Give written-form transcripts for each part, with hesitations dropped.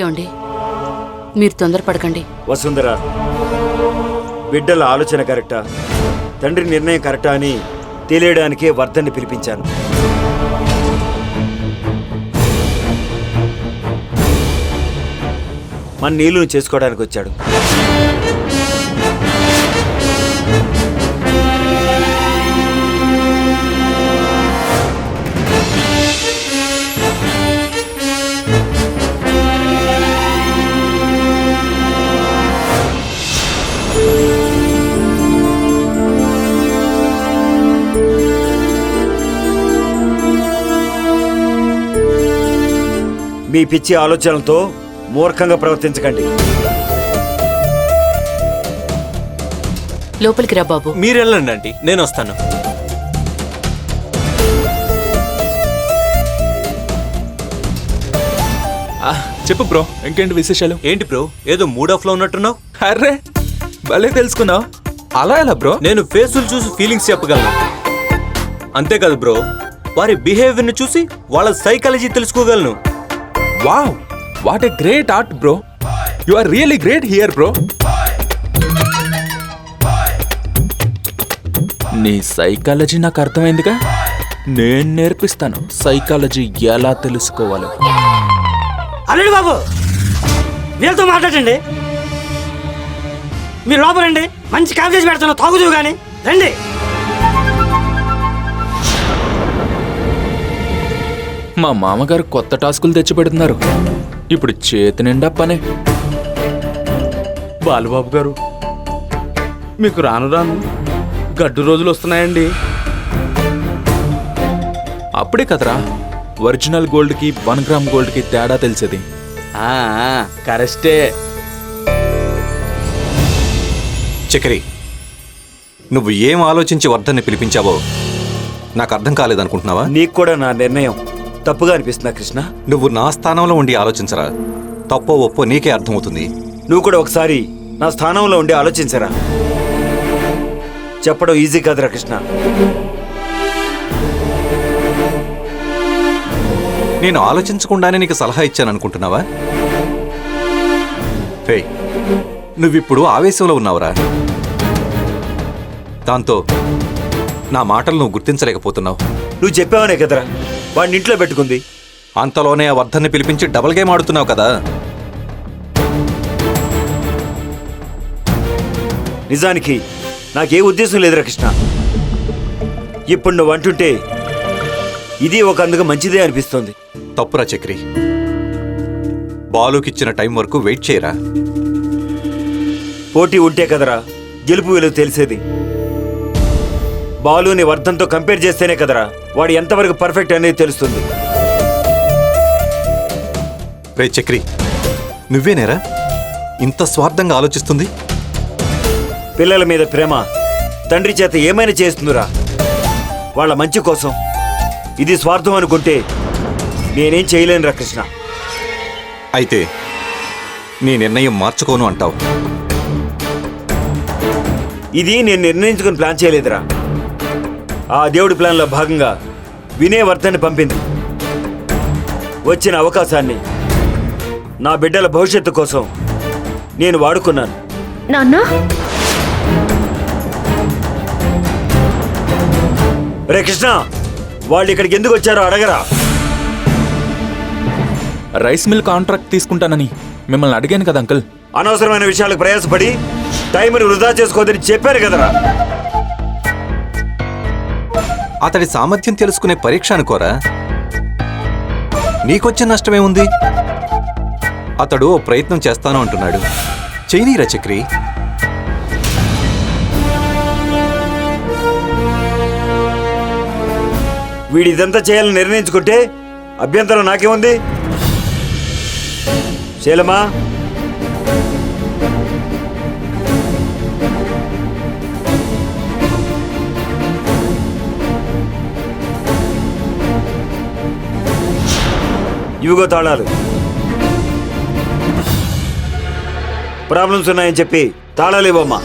ఏమండి మీరు తొందరపడకండి. వసుంధర, బిడ్డల ఆలోచన కరెక్టా, తండ్రి నిర్ణయం కరెక్టా అని తెలియడానికే వర్ధన్ని పిలిపించాను. మన నీళ్లు చేసుకోవడానికి వచ్చాడు. మీ పిచ్చి ఆలోచనలతో మూర్ఖంగా ప్రవర్తించకండి. లోపలికి రా బాబు. మీరు వెళ్ళండి ఆంటీ, నేను వస్తాను. చెప్పు బ్రో, ఇంకేంటి విశేషాలు? ఏంటి బ్రో, ఏదో మూడ్ ఆఫ్ లో ఉన్నట్టున్నావు? అర్రే భలే తెలుసుకున్నావు. అలా ఎలా బ్రో? నేను ఫేసులు చూసి ఫీలింగ్స్ చెప్పగలను. అంతేకాదు బ్రో, వారి బిహేవియర్ ని చూసి వాళ్ళ సైకాలజీ తెలుసుకోగలను. Wow, what a great art bro. You are really great here bro. నీ సైకాలజీ నాకు అర్థమైందిగా. నేను నేర్పిస్తాను సైకాలజీ ఎలా తెలుసుకోవాలో. అల్లుడు బాబు, వీళ్ళతో మాట్లాడండి. మీరు లోపలండి, మంచి కాఫీ చేసి పెడతాను, తాగుతూ కానీ రండి. మా మామగారు కొత్త టాస్కులు తెచ్చి పెడుతున్నారు. ఇప్పుడు చేతి నిండా పనే. బాలుబాబు గారు, మీకు రాను రాను గడ్డు రోజులు వస్తున్నాయండి. అప్పుడే కదరా ఒరిజినల్ గోల్డ్కి 1 గ్రామ్ గోల్డ్కి తేడా తెలిసేది. కరెస్టే. చక్రి, నువ్వు ఏం ఆలోచించి వర్ధన్ని పిలిపించావో నాకు అర్థం కాలేదనుకుంటున్నావా? నీకు కూడా నా నిర్ణయం తప్పుగా అనిపిస్తుందా కృష్ణ? నువ్వు నా స్థానంలో ఉండి ఆలోచించరా. తప్పో ఒప్పో నీకే అర్థమవుతుంది. నువ్వు కూడా ఒకసారి నా స్థానంలో ఉండి ఆలోచించరా. చెప్పడం ఈజీ కాదురా కృష్ణ. నేను ఆలోచించకుండానే నీకు సలహా ఇచ్చాను అనుకుంటున్నావా? హే, నువ్విప్పుడు ఆవేశంలో ఉన్నావురా. దాంతో నా మాటలు నువ్వు గుర్తించలేకపోతున్నావు. నువ్వు చెప్పావనే కదరా వాడిని ఇంట్లో పెట్టుకుంది. అంతలోనే ఆ వర్ధన్ని పిలిపించి డబుల్ గేమ్ ఆడుతున్నావు కదా. నిజానికి నాకే ఉద్దేశం లేదురా కృష్ణ. ఇప్పుడు నువ్వు అంటుంటే ఇది ఒక అందుకు మంచిదే అనిపిస్తోంది. తప్పురా చక్రి. బాలుకిచ్చిన టైం వరకు వెయిట్ చేయరా. పోటీ ఉంటే కదరా గెలుపు విలువ తెలిసేది. బాలుని వర్ధంతో కంపేర్ చేస్తేనే కదరా వాడు ఎంతవరకు పర్ఫెక్ట్ అనేది తెలుస్తుంది. రే చక్రి, నువ్వేనేరా ఇంత స్వార్థంగా ఆలోచిస్తుంది? పిల్లల మీద ప్రేమ తండ్రి చేత ఏమైనా చేస్తుందిరా వాళ్ళ మంచి కోసం. ఇది స్వార్థం అనుకుంటే నేనేం చేయలేనురా కృష్ణ. అయితే నీ నిర్ణయం మార్చుకోను అంటావు? ఇది నేను నిర్ణయించుకుని ప్లాన్ చేయలేదురా. ఆ దేవుడి ప్లాన్లో భాగంగా వినయవర్ధన్ని పంపింది. వచ్చిన అవకాశాన్ని నా బిడ్డల భవిష్యత్తు కోసం నేను వాడుకున్నాను. నాన్నా, రే కృష్ణ, వాళ్ళు ఇక్కడికి ఎందుకు వచ్చారో అడగరా. రైస్ మిల్ కాంట్రాక్ట్ తీసుకుంటానని మిమ్మల్ని అడిగాను కదా అంకుల్. అనవసరమైన విషయాలకు ప్రయాసపడి టైంని వృధా చేసుకోవద్దని చెప్పారు కదరా. అతడి సామర్థ్యం తెలుసుకునే పరీక్ష అనుకోరా. నీకొచ్చే నష్టమేముంది? అతడు ఓ ప్రయత్నం చేస్తాను అంటున్నాడు. చేయనీరా చక్రి. వీడి ఇదంతా చేయాలని నిర్ణయించుకుంటే అభ్యంతరం నాకేముంది. శైలమా, ఇవిగో తాళాలు. ప్రాబ్లమ్స్ ఉన్నాయని చెప్పి తాళాలు ఇవ్వమ్మా.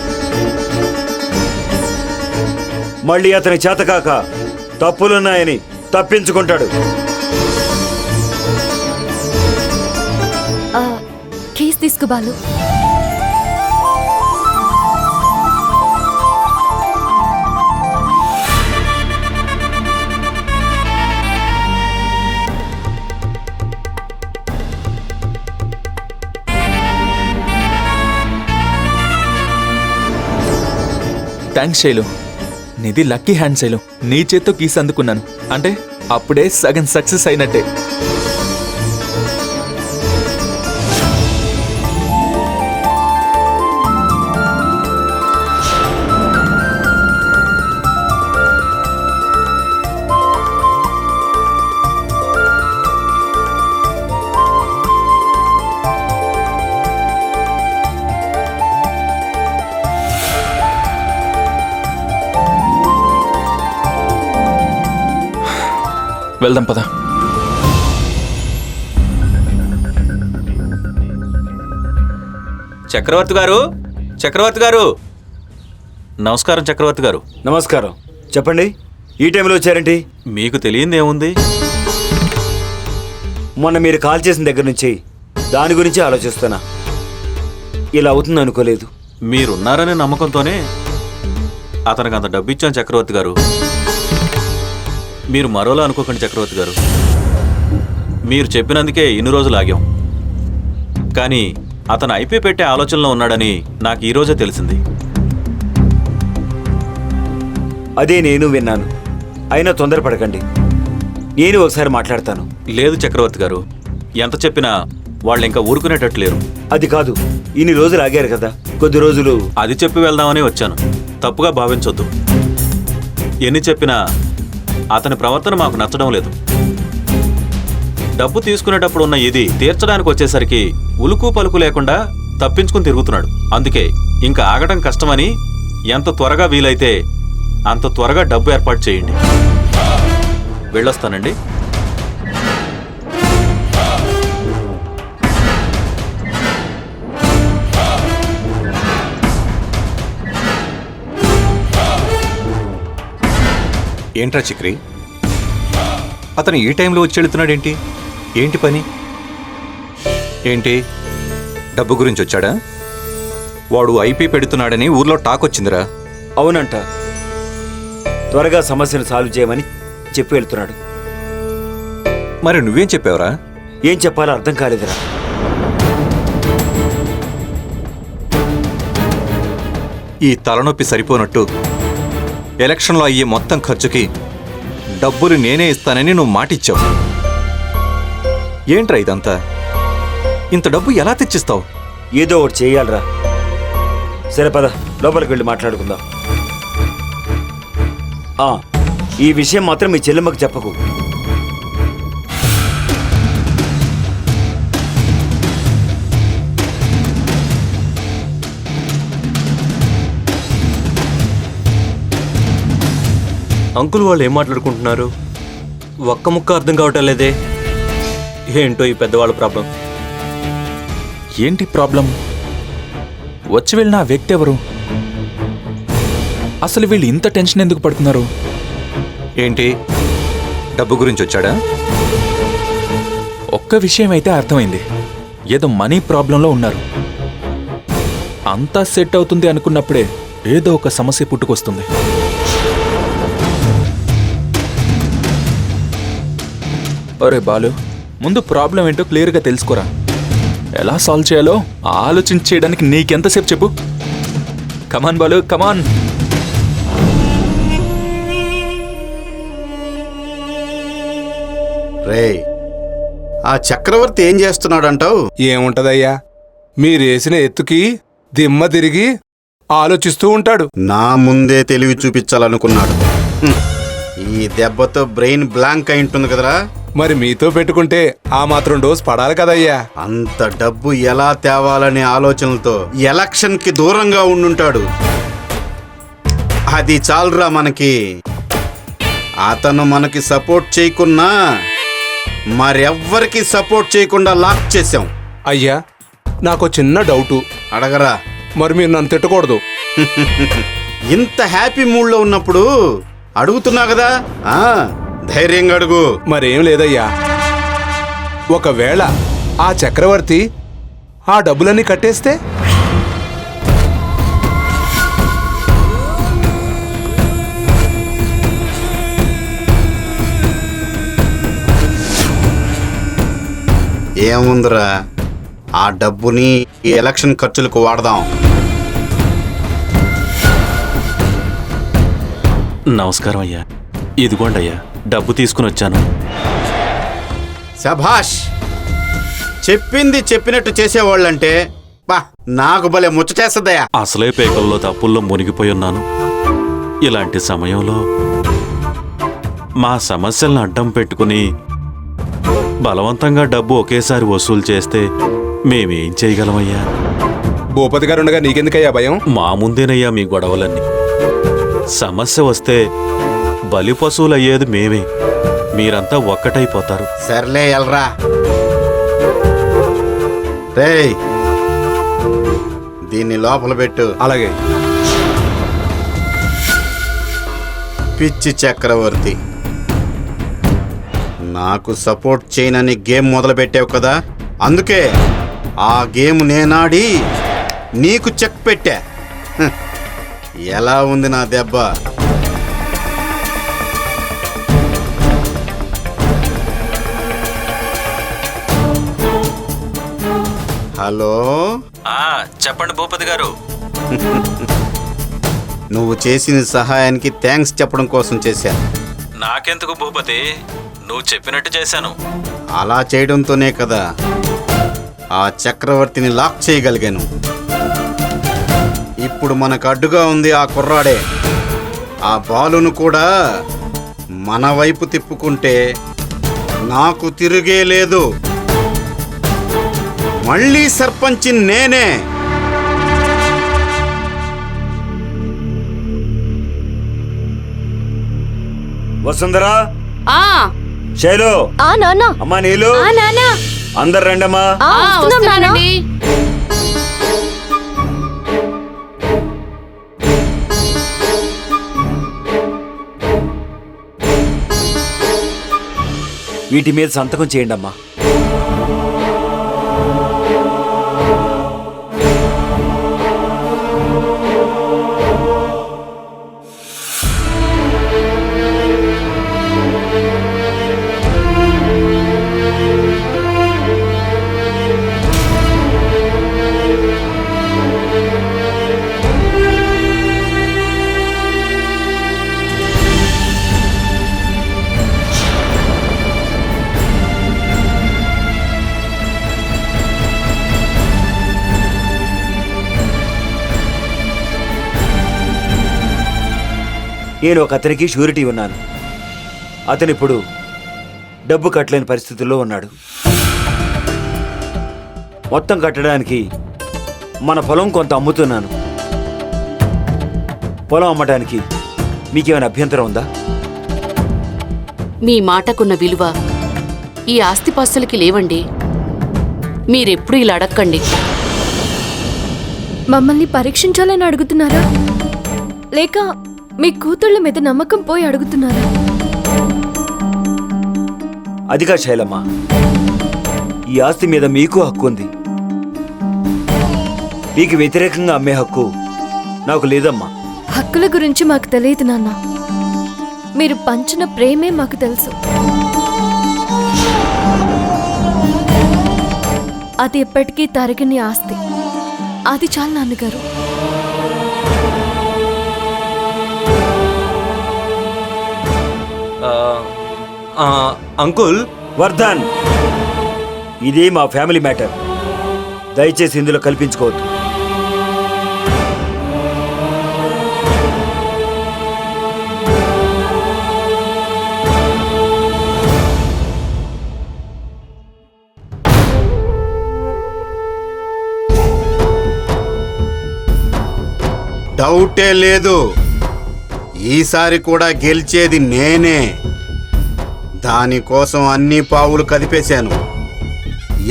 మళ్ళీ అతని చేతకాక తప్పులున్నాయని తప్పించుకుంటాడు. తీసుకో బాలు. థ్యాంక్స్ శైలు. నీది లక్కీ హ్యాండ్ శైలు. నీ చేత్తో కీస్ అందుకున్నాను అంటే అప్పుడే సగం సక్సెస్ అయినట్టే. వెళ్దాం పద. చక్రవర్తి గారు, చక్రవర్తి గారు, నమస్కారం చక్రవర్తి గారు. నమస్కారం. చెప్పండి, ఈ టైంలో వచ్చారేంటి? మీకు తెలియంది ఏముంది? మొన్న మీరు కాల్ చేసిన దగ్గర నుంచి దాని గురించి ఆలోచిస్తున్నా. ఇలా అవుతుంది అనుకోలేదు. మీరున్నారనే నమ్మకంతోనే అతనికి అంత డబ్బు ఇచ్చాను చక్రవర్తి గారు. మీరు మరోలా అనుకోకండి చక్రవర్తి గారు. మీరు చెప్పినందుకే ఇన్ని రోజులు ఆగాం. కానీ అతను ఐపీ పెట్టే ఆలోచనలో ఉన్నాడని నాకు ఈరోజే తెలిసింది. అదే నేను విన్నాను. అయినా తొందరపడకండి, నేను ఒకసారి మాట్లాడతాను. లేదు చక్రవర్తి గారు, ఎంత చెప్పినా వాళ్ళు ఇంకా ఊరుకునేటట్టు లేరు. అది కాదు, ఇన్ని రోజులు ఆగారు కదా, కొద్ది రోజులు. అది చెప్పి వెళ్దామని వచ్చాను. తప్పుగా భావించొద్దు. ఎన్ని చెప్పినా అతని ప్రవర్తన మాకు నచ్చడం లేదు. డబ్బు తీసుకునేటప్పుడు ఉన్న ఇది తీర్చడానికి వచ్చేసరికి ఉలుకు పలుకు లేకుండా తప్పించుకుని తిరుగుతున్నాడు. అందుకే ఇంకా ఆగటం కష్టమని ఎంత త్వరగా వీలైతే అంత త్వరగా డబ్బు ఏర్పాటు చేయండి. వెళ్ళొస్తానండి. ఏంట్రా చిక్రి, అతను ఈ టైంలో వచ్చి వెళుతున్నాడేంటి? ఏంటి పని ఏంటి? డబ్బు గురించి వచ్చాడా? వాడు ఐపీ పెడుతున్నాడని ఊర్లో టాక్ వచ్చిందిరా. అవునంట, త్వరగా సమస్యను సాల్వ్ చేయమని చెప్పి వెళ్తున్నాడు. మరి నువ్వేం చెప్పావురా? ఏం చెప్పాలో అర్థం కాలేదురా. ఈ తలనొప్పి సరిపోనట్టు ఎలక్షన్లో అయ్యే మొత్తం ఖర్చుకి డబ్బులు నేనే ఇస్తానని నువ్వు మాటిచ్చావు. ఏంట్రా ఇదంతా? ఇంత డబ్బు ఎలా తెచ్చిస్తావు? ఏదో ఒకటి చేయాలరా. సరే పద, లోపలికి వెళ్ళి మాట్లాడుకుందాం. ఈ విషయం మాత్రం మీ చెల్లెమ్మకి చెప్పకు. అంకుల్ వాళ్ళు ఏం మాట్లాడుకుంటున్నారు? ఒక్క ముక్క అర్థం కావటం లేదే. ఏంటో ఈ పెద్దవాళ్ళ ప్రాబ్లం. ఏంటి ప్రాబ్లం? వచ్చి వెళ్ళిన ఆ వ్యక్తి ఎవరు? అసలు వీళ్ళు ఇంత టెన్షన్ ఎందుకు పడుతున్నారు? ఏంటి, డబ్బు గురించి వచ్చాడా? ఒక్క విషయం అయితే అర్థమైంది, ఏదో మనీ ప్రాబ్లంలో ఉన్నారు. అంతా సెట్ అవుతుంది అనుకున్నప్పుడే ఏదో ఒక సమస్య పుట్టుకొస్తుంది. ఒరే బాలు, ముందు ప్రాబ్లం ఏంటో క్లియర్గా తెలుసుకోరా. ఎలా సాల్వ్ చేయాలో ఆలోచించేయడానికి నీకెంతసేపు చెప్పు. కమాన్ బాలు, కమాన్. రే, ఆ చక్రవర్తి ఏం చేస్తున్నాడంటావు? ఏముంటదయ్యా, మీరేసిన ఎత్తుకి దిమ్మ తిరిగి ఆలోచిస్తూ ఉంటాడు. నా ముందే తెలివి చూపించాలనుకున్నాడు. ఈ దెబ్బతో బ్రెయిన్ బ్లాంక్ అయి ఉంటుంది కదరా. మరి మీతో పెట్టుకుంటే ఆ మాత్రం డోస్ పడాలి కదయ్యా. అంత డబ్బు ఎలా తేవాలనే ఆలోచనలతో ఎలక్షన్ కి దూరంగా ఉండుంటాడు. అది చాలురా మనకి. అతను మనకి సపోర్ట్ చేయకున్నా మరెవ్వరికి సపోర్ట్ చేయకుండా లాక్ చేశాం. అయ్యా, నాకు చిన్న డౌటు. అడగరా. మరి మీరు నన్ను తిట్టకూడదు. ఇంత హ్యాపీ మూడ్లో ఉన్నప్పుడు అడుగుతున్నా కదా, ధైర్యంగా అడుగు. మరేం లేదయ్యా, ఒకవేళ ఆ చక్రవర్తి ఆ డబ్బులన్నీ కట్టేస్తే? ఏముందిరా, ఆ డబ్బుని ఈ ఎలక్షన్ ఖర్చులకు వాడదాం. నమస్కారం అయ్యా. ఇదిగోండి అయ్యా, డబ్బు తీసుకుని వచ్చాను. శభాష్, చెప్పింది చెప్పినట్టు చేసేవాళ్ళంటే బా నాకు భలే ముచ్చటేస్తుందయ్యా. అసలే పేకల్లో తప్పుల్లో మునిగిపోయి ఉన్నాను. ఇలాంటి సమయంలో మా సమస్యలను అడ్డం పెట్టుకుని బలవంతంగా డబ్బు ఒకేసారి వసూలు చేస్తే మేమేం చేయగలమయ్యా? భూపతి గారు ఉండగా నీకెందుకయ్యా భయం? మా ముందేనయ్యా మీ గొడవలన్నీ. సమస్య వస్తే బలి పశువులు అయ్యేది మేమే. మీరంతా ఒక్కటైపోతారు. సర్లే ఎల్రా. రేయ్, దీన్ని లోపల పెట్టు. అలాగే. పిచ్చి చక్రవర్తి, నాకు సపోర్ట్ చేయనని గేమ్ మొదలు పెట్టావు కదా, అందుకే ఆ గేమ్ నేనాడి నీకు చెక్ పెట్టా. హ్, ఎలా ఉంది నా దెబ్బ? హలో, చెప్పండి భూపతి గారు. నువ్వు చేసిన సహాయానికి థ్యాంక్స్ చెప్పడం కోసం చేశాను. నాకెందుకు భూపతి, నువ్వు చెప్పినట్టు చేశాను. అలా చేయడంతోనే కదా ఆ చక్రవర్తిని లాక్ చేయగలిగాను. ఇప్పుడు మనకు అడ్డుగా ఉంది ఆ కుర్రాడే. ఆ బాలును కూడా మన వైపు తిప్పుకుంటే నాకు తిరిగే లేదు. మళ్ళీ సర్పంచి నేనే. వసుంధరా, ఆ శైలు, నాన్న. అమ్మా నీళ్ళు, నాన్న. అందరు రండమ్మా. వస్తున్నానండి. వీటి మీద సంతకం చేయండి అమ్మా. నేను ఒక అతనికి షూరిటీ ఉన్నాను. అతను ఇప్పుడు డబ్బు కట్టలేని పరిస్థితుల్లో ఉన్నాడు. మొత్తం కట్టడానికి మన పొలం కొంత అమ్ముతున్నాను. పొలం అమ్మడానికి మీకేమైనా అభ్యంతరం ఉందా? మీ మాటకున్న విలువ ఈ ఆస్తిపాస్తులకి లేవండి. మీరెప్పుడు ఇలా అడక్కండి. మమ్మల్ని పరీక్షించాలని అడుగుతున్నారా, లేక మీ కూతుళ్ళ మీద నమ్మకం పోయి అడుగుతున్నారా? అదిగా శైలమ్మ, ఈ ఆస్తి మీద మీకు హక్కు ఉంది. మీకు వ్యతిరేకంగా అమ్మే హక్కు నాకు లేదమ్మా. హక్కుల గురించి మాకు తెలియదు నాన్న. మీరు పంచిన ప్రేమే మాకు తెలుసు. అది ఎప్పటికీ తరగని ఆస్తి. అది చాలు నాన్నగారు. అంకుల్, వర్ధన్, ఇది మా ఫ్యామిలీ మ్యాటర్. దయచేసి ఇందులో కల్పించుకోవద్దు. డౌటే లేదు, ఈసారి కూడా గెలిచేది నేనే. దానికోసం అన్ని పావులు కదిపేశాను.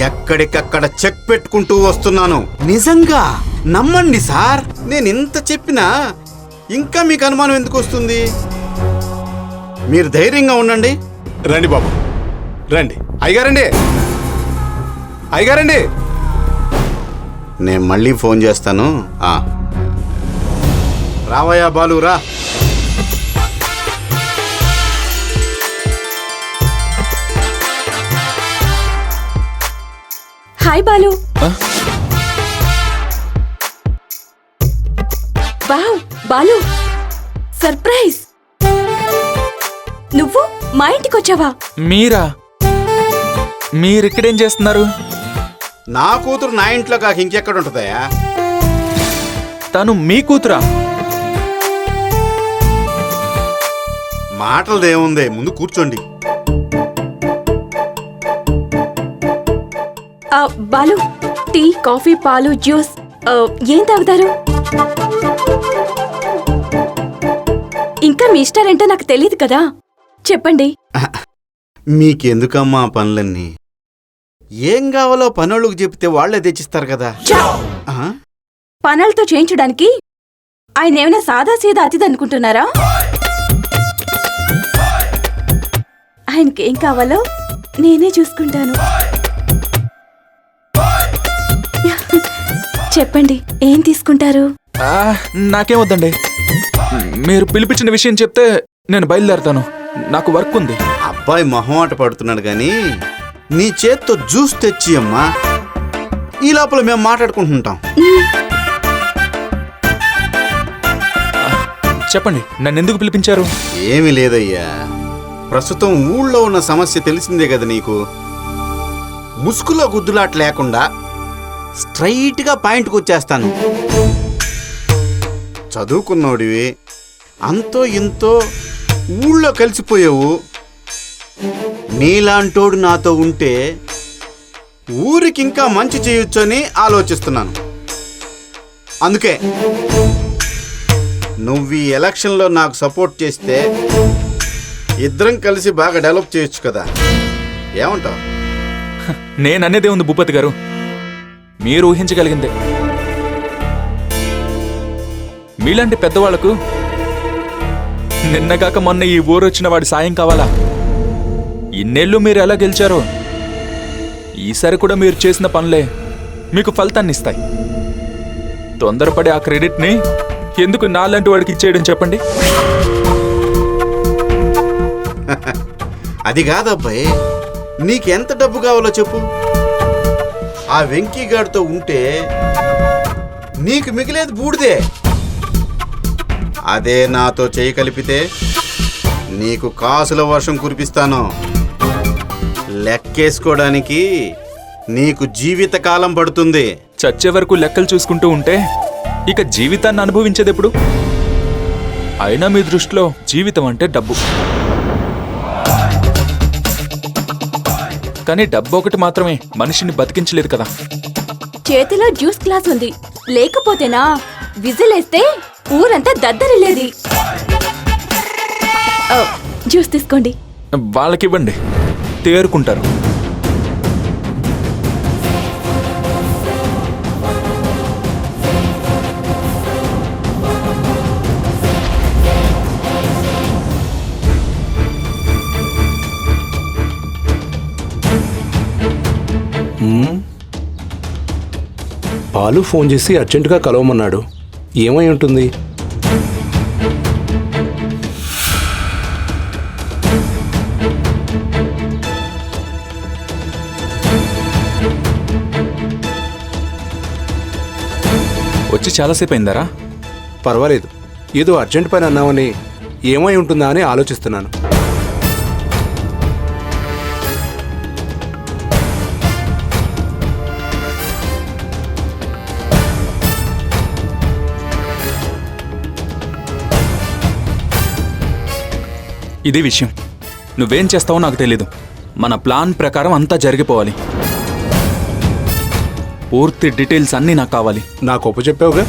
ఎక్కడికక్కడ చెక్ పెట్టుకుంటూ వస్తున్నాను. నిజంగా నమ్మండి సార్, నేను ఇంత చెప్పినా ఇంకా మీకు అనుమానం ఎందుకు వస్తుంది? మీరు ధైర్యంగా ఉండండి. రండి బాబు, రండి. అయ్యగారండి, అయ్యగారండి, నేను మళ్ళీ ఫోన్ చేస్తాను. రావయ్యా బాలు, రా. హాయ్ బాలు. ఆ? Wow Balu, surprise! నువ్వు మా ఇంటికి వచ్చావా? మీరిక్కడేం చేస్తున్నారు? నా కూతురు నా ఇంట్లో కాక ఇంకెక్కడ ఉంటుందయ్యా? తను మీ కూతురా? మాటలదేముంది, ముందు కూర్చోండి. బాలు, టీ, కాఫీ, పాలు, జ్యూస్ ఏం తాగుతారు? ఇంకా మీ ఇష్టాలేంటో నాకు తెలియదు కదా, చెప్పండి. మీకెందుకమ్మా పనులన్నీ? ఏం కావాలో పనులకు చెప్తే వాళ్లే తెచ్చిస్తారు కదా. పనులతో చేయించడానికి ఆయన ఏమైనా సాదా సీదా అతిథి అనుకుంటున్నారా? ఆయనకేం కావాలో నేనే చూసుకుంటాను. చెప్పండి, ఏం తీసుకుంటారు? నాకేం వద్దండి. మీరు పిలిపించిన విషయం చెప్తే నేను బయలుదేరతాను. నాకు వర్క్ ఉంది. అబ్బాయి మొహమాట పడుతున్నాడు గాని నీ చేత్తో జ్యూస్ తెచ్చి అమ్మా. ఈ లోపల మేము మాట్లాడుకుంటుంటాం. చెప్పండి, నన్ను ఎందుకు పిలిపించారు? ఏమీ లేదయ్యా, ప్రస్తుతం ఊళ్ళో ఉన్న సమస్య తెలిసిందే కదా నీకు. ముసుగులో గుద్దులాట లేకుండా స్ట్రైట్గా పాయింట్కి వచ్చేస్తాను. చదువుకున్నోడివి, అంతో ఇంతో ఊళ్ళో కలిసిపోయావు. నీలాంటోడు నాతో ఉంటే ఊరికి ఇంకా మంచి చేయొచ్చని ఆలోచిస్తున్నాను. అందుకే నువ్వు ఈ ఎలక్షన్లో నాకు సపోర్ట్ చేస్తే ఇద్దరం కలిసి బాగా డెవలప్ చేయొచ్చు కదా. ఏమంటావు? నేననేదే ఉంది భూపతి గారు, మీరు ఊహించగలిగిందే. మీలాంటి పెద్దవాళ్లకు నిన్నగాక మొన్న ఈ ఊరొచ్చిన వాడి సాయం కావాలా? ఇన్నేళ్ళు మీరు ఎలా గెలిచారో ఈసారి కూడా మీరు చేసిన పనులే మీకు ఫలితాన్ని ఇస్తాయి. తొందరపడి ఆ క్రెడిట్ని ఎందుకు నాలాంటి వాడికి ఇచ్చేయడం చెప్పండి. అది కాదబ్బాయి, నీకెంత డబ్బు కావాలో చెప్పు. ఆ వెంకీగాడితో ఉంటే నీకు మిగిలేది బూడిదే. అదే నాతో చేయి కలిపితే నీకు కాసుల వర్షం కురిపిస్తాను. లెక్కేసుకోవడానికి నీకు జీవితకాలం పడుతుంది. చచ్చే వరకు లెక్కలు చూసుకుంటూ ఉంటే ఇక జీవితాన్ని అనుభవించేది ఎప్పుడు? అయినా మీ దృష్టిలో జీవితం అంటే డబ్బు. కానీ డబ్బు ఒకటి మాత్రమే మనిషిని బతికించలేదు కదా. చేతిలో జ్యూస్ గ్లాస్ ఉంది, లేకపోతేనా విజిలేస్తే ఊరంతా దద్దరిల్లేది. జ్యూస్ తీసుకోండి. వాళ్ళకివ్వండి, తేరుకుంటారు. బాలు ఫోన్ చేసి అర్జెంటుగా కలవమన్నాడు. ఏమై ఉంటుంది? వచ్చి చాలాసేపు అయిందారా? పర్వాలేదు, ఏదో అర్జెంట్ పని అన్నామని ఏమై ఉంటుందా అని ఆలోచిస్తున్నాను. ఇదే విషయం. నువ్వేం చేస్తావో నాకు తెలీదు. మన ప్లాన్ ప్రకారం అంతా జరిగిపోవాలి. పూర్తి డీటెయిల్స్ అన్నీ నాకు కావాలి. నాకు ఒప్పు చెప్పావుగా,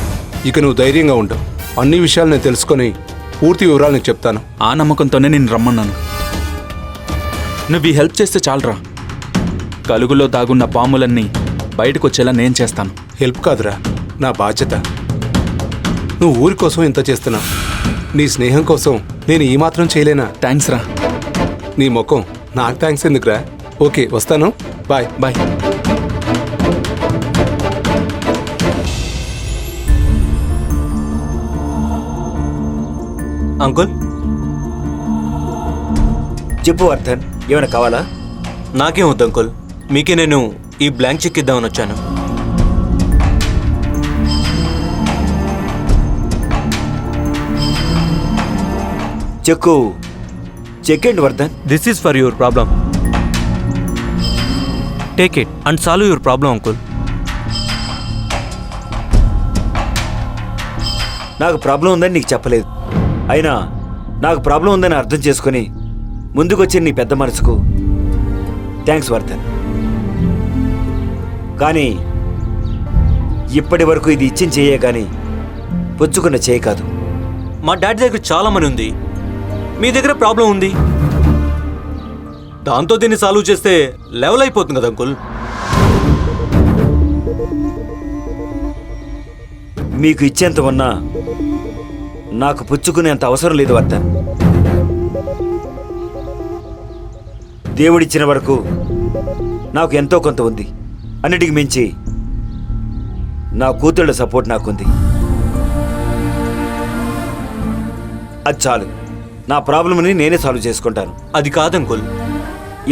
ఇక నువ్వు ధైర్యంగా ఉంటావు. అన్ని విషయాలు నేను తెలుసుకొని పూర్తి వివరాలు నీకు చెప్తాను. ఆ నమ్మకంతోనే నేను రమ్మన్నాను. నువ్వు ఈ హెల్ప్ చేస్తే చాలరా. కలుగులో దాగున్న పాములన్నీ బయటకు వచ్చేలా నేను చేస్తాను. హెల్ప్ కాదురా, నా బాధ్యత. నువ్వు ఊరి కోసం ఇంత చేస్తున్నావు. నీ స్నేహం కోసం నేను ఈ మాత్రం చేయలేనా? థ్యాంక్స్ రా. నీ ముఖం నాకు థ్యాంక్స్ ఎందుకురా? ఓకే, వస్తాను. బాయ్. బాయ్. అంకుల్ చెప్పు వర్ధన్, ఏమైనా కావాలా? నాకేం వద్దు అంకుల్, మీకే నేను ఈ బ్లాంక్ చెక్ ఇద్దామని వచ్చాను. చెక్ ఏంటి Vardhan? This is for your problem. Take it and solve your problem uncle. నాకు ప్రాబ్లం ఉందని నీకు చెప్పలేదు. అయినా నాకు ప్రాబ్లం ఉందని అర్థం చేసుకుని ముందుకొచ్చిన నీ పెద్ద మనసుకు థ్యాంక్స్ వర్ధన్. కానీ ఇప్పటి వరకు ఇది ఇచ్చిన చెయ్యే కానీ పుచ్చుకున్న చేయి కాదు. మా డాడీ దగ్గర చాలా మనీ ఉంది, మీ దగ్గర ప్రాబ్లం ఉంది. దాంతో దీన్ని సాల్వ్ చేస్తే లెవెల్ అయిపోతుంది కదా అంకుల్. మీకు ఇచ్చేంత ఉన్నా నాకు పుచ్చుకునేంత అవసరం లేదు వర్ధన్. దేవుడిచ్చిన వరకు నాకు ఎంతో కొంత ఉంది. అన్నిటికి మించి నా కూతుళ్ళ సపోర్ట్ నాకుంది. అది చాలు. నా ప్రాబ్లంని నేనే సాల్వ్ చేసుకుంటాను. అది కాదు అంకుల్.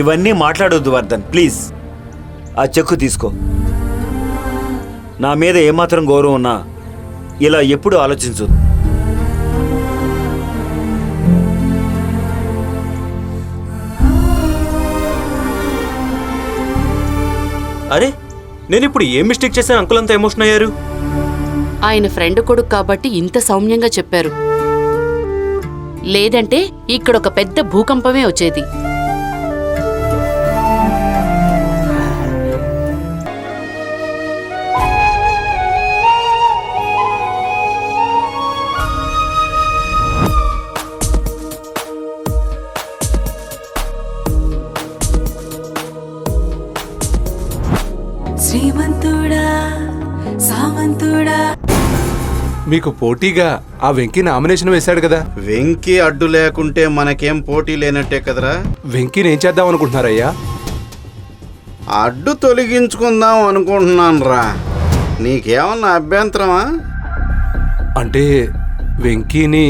ఇవన్నీ మాట్లాడొద్దు వర్ధన్, ప్లీజ్. ఆ చెక్కు తీసుకో. నా మీద ఏమాత్రం గౌరవం ఉన్నా ఇలా ఎప్పుడూ ఆలోచించు. అరే, నేను ఇప్పుడు ఏం మిస్టేక్ చేశాను అంకుల్ అంత ఎమోషన్ అయ్యారు? ఆయన ఫ్రెండ్ కొడుకు కాబట్టి ఇంత సౌమ్యంగా చెప్పారు. లేదంటే ఇక్కడ ఒక పెద్ద భూకంపమే వచ్చేది. శ్రీమంతుడా సామంతుడా. మీకు పోటీగా ఆ వెంకీ నామినేషన్ వేశాడు కదా. వెంకీ అడ్డు లేకుంటే మనకేం పోటీ లేనట్టే కదరా. వెంకీని ఏం చేద్దాం అనుకుంటున్నారయ్యా? అడ్డు తొలగించుకుందాం అనుకుంటున్నాను రా. నీకేమన్నా అభ్యంతరమా? అంటే వెంకీని